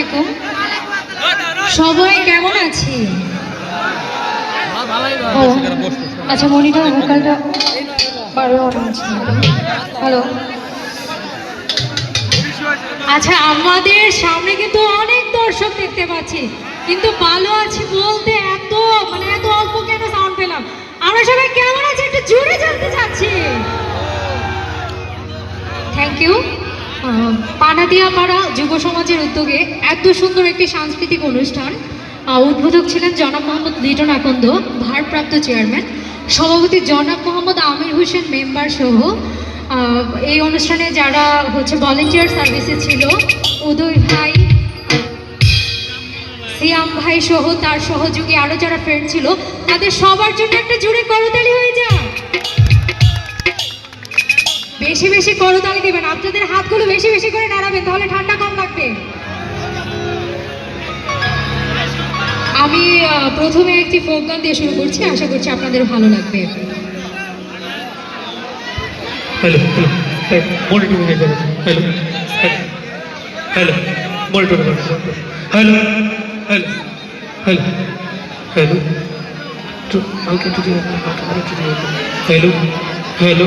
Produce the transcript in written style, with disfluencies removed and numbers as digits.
আলাইকুম। সবাই কেমন আছে? ও আচ্ছা, মনিটর ভোকালটা পারবে মনে হচ্ছে। হ্যালো। আচ্ছা, আমাদের সামনে কিন্তু অনেক দর্শক দেখতে পাচ্ছি, কিন্তু ভালো আছি বলতে এত অল্প কেন সাউন্ড পেলাম? আমরা সবাই কেমন আছি একটু জোরে জানতে চাচ্ছি। Thank you. পানাদিয়াপাড়া যুব সমাজের উদ্যোগে এত সুন্দর একটি সাংস্কৃতিক অনুষ্ঠান, উদ্বোধক ছিলেন জনাব মোহাম্মদ লিটন আকন্দ, ভারপ্রাপ্ত চেয়ারম্যান, সভাপতি জনাব মোহাম্মদ আমির হোসেন মেম্বার সহ এই অনুষ্ঠানে যারা ভলেন্টিয়ার সার্ভিসে ছিল, উদয় ভাই, সিয়াম ভাই সহ তার সহযোগী আরো যারা ফ্রেন্ড ছিল, তাদের সবার জন্য একটা জোরে করতালি হয়ে যায়। বেশি বেশি করতালি দিবেন, আপনাদের হাতগুলো বেশি বেশি করে নাড়াবেন, তাহলে ঠান্ডা কম লাগবে। আমি প্রথমে একটি ফোক গান দিয়ে শুরু করছি, আশা করছি আপনাদের ভালো লাগবে। Hello hello monitor hello hello hello monitor hello hello hello hello তো আমাকে একটু হ্যালো হ্যালো